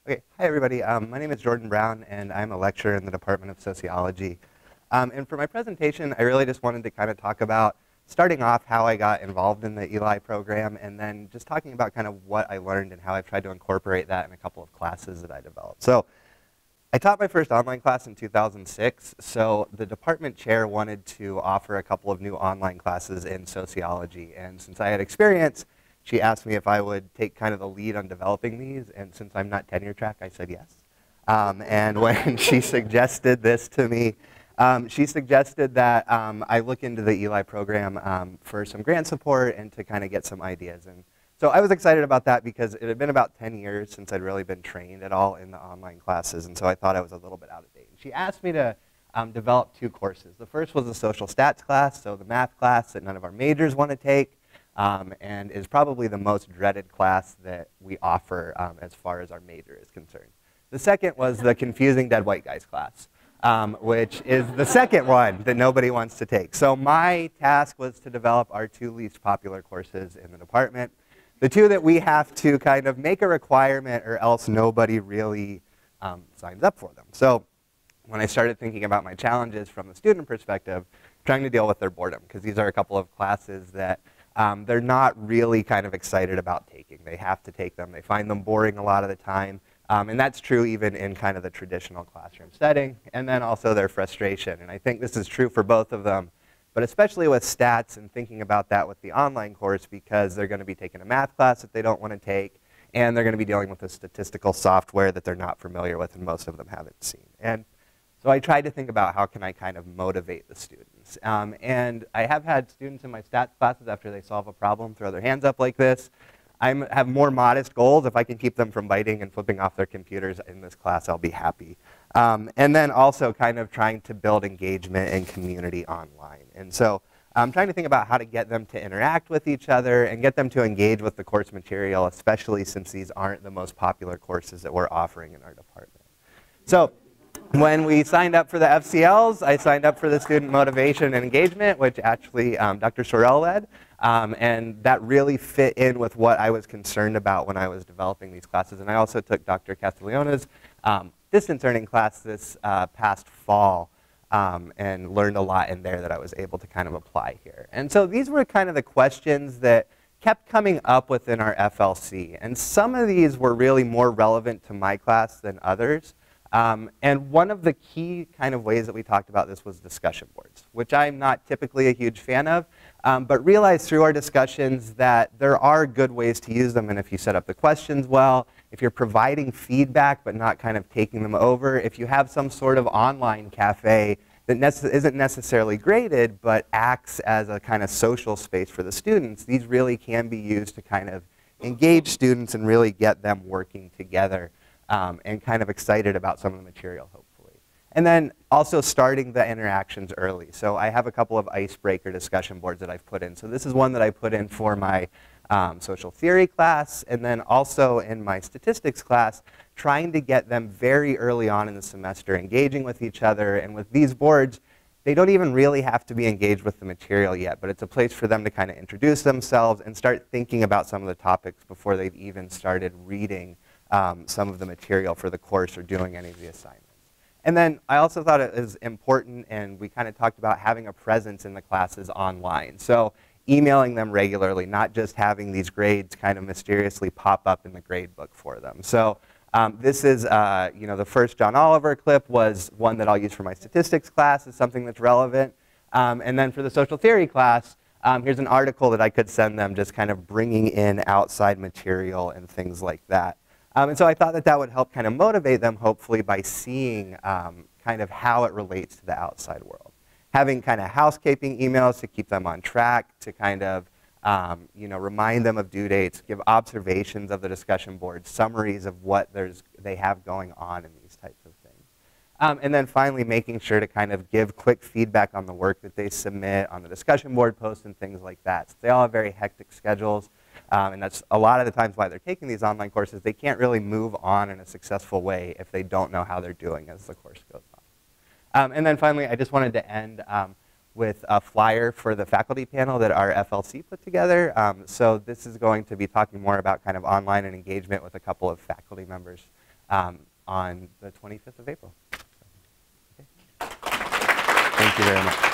Okay, hi everybody. My name is Jordan Brown, and I'm a lecturer in the Department of Sociology. And for my presentation, I really just wanted to kind of talk about starting off how I got involved in the ELI program, and then just talking about kind of what I learned and how I've tried to incorporate that in a couple of classes that I developed. So I taught my first online class in 2006, so the department chair wanted to offer a couple of new online classes in sociology, and since I had experience, she asked me if I would take kind of the lead on developing these, and since I'm not tenure track, I said yes. And when she suggested this to me, she suggested that I look into the ELI program for some grant support and to kind of get some ideas. And so I was excited about that because it had been about 10 years since I'd really been trained at all in the online classes, and so I thought I was a little bit out of date. And she asked me to develop two courses. The first was a social stats class, so the math class that none of our majors want to take. And is probably the most dreaded class that we offer as far as our major is concerned. The second was the confusing dead white guys class, which is the second one that nobody wants to take. So my task was to develop our two least popular courses in the department, the two that we have to kind of make a requirement or else nobody really signs up for them. So when I started thinking about my challenges from the student perspective, trying to deal with their boredom, because these are a couple of classes that they're not really kind of excited about taking. They have to take them. They find them boring a lot of the time. And that's true even in kind of the traditional classroom setting. And then also their frustration. And I think this is true for both of them, but especially with stats and thinking about that with the online course, because they're going to be taking a math class that they don't want to take, and they're going to be dealing with a statistical software that they're not familiar with and most of them haven't seen. And so I tried to think about how can I kind of motivate the students. And I have had students in my stats classes, after they solve a problem, throw their hands up like this. I have more modest goals. If I can keep them from biting and flipping off their computers in this class, I'll be happy. And then also kind of trying to build engagement and community online. And so I'm trying to think about how to get them to interact with each other and get them to engage with the course material, especially since these aren't the most popular courses that we're offering in our department. So when we signed up for the FCLs, I signed up for the student motivation and engagement, which actually Dr. Sorrell led. And that really fit in with what I was concerned about when I was developing these classes. And I also took Dr. Castiglione's distance learning class this past fall and learned a lot in there that I was able to kind of apply here. And so these were kind of the questions that kept coming up within our FLC. And some of these were really more relevant to my class than others. And one of the key kind of ways that we talked about this was discussion boards, which I'm not typically a huge fan of, but realized through our discussions that there are good ways to use them. And if you set up the questions well, if you're providing feedback but not kind of taking them over, if you have some sort of online cafe that isn't necessarily graded but acts as a kind of social space for the students, these really can be used to kind of engage students and really get them working together. And kind of excited about some of the material, hopefully. And then also starting the interactions early. So I have a couple of icebreaker discussion boards that I've put in. So this is one that I put in for my social theory class, and then also in my statistics class, trying to get them very early on in the semester engaging with each other. And with these boards, they don't even really have to be engaged with the material yet, but it's a place for them to kind of introduce themselves and start thinking about some of the topics before they've even started reading some of the material for the course or doing any of the assignments. And then I also thought it was important, and we kind of talked about having a presence in the classes online. So emailing them regularly, not just having these grades kind of mysteriously pop up in the grade book for them. So this is, the first John Oliver clip was one that I'll use for my statistics class as something that's relevant. And then for the social theory class, here's an article that I could send them, just kind of bringing in outside material and things like that. And so I thought that that would help kind of motivate them, hopefully, by seeing kind of how it relates to the outside world. Having kind of housekeeping emails to keep them on track, to kind of remind them of due dates, give observations of the discussion board, summaries of what they have going on in these types of things. And then finally, making sure to kind of give quick feedback on the work that they submit, on the discussion board posts and things like that. So they all have very hectic schedules. And that's a lot of the times why they're taking these online courses. They can't really move on in a successful way if they don't know how they're doing as the course goes on. And then finally, I just wanted to end with a flyer for the faculty panel that our FLC put together. So this is going to be talking more about kind of online and engagement with a couple of faculty members on the 25th of April. Okay. Thank you very much.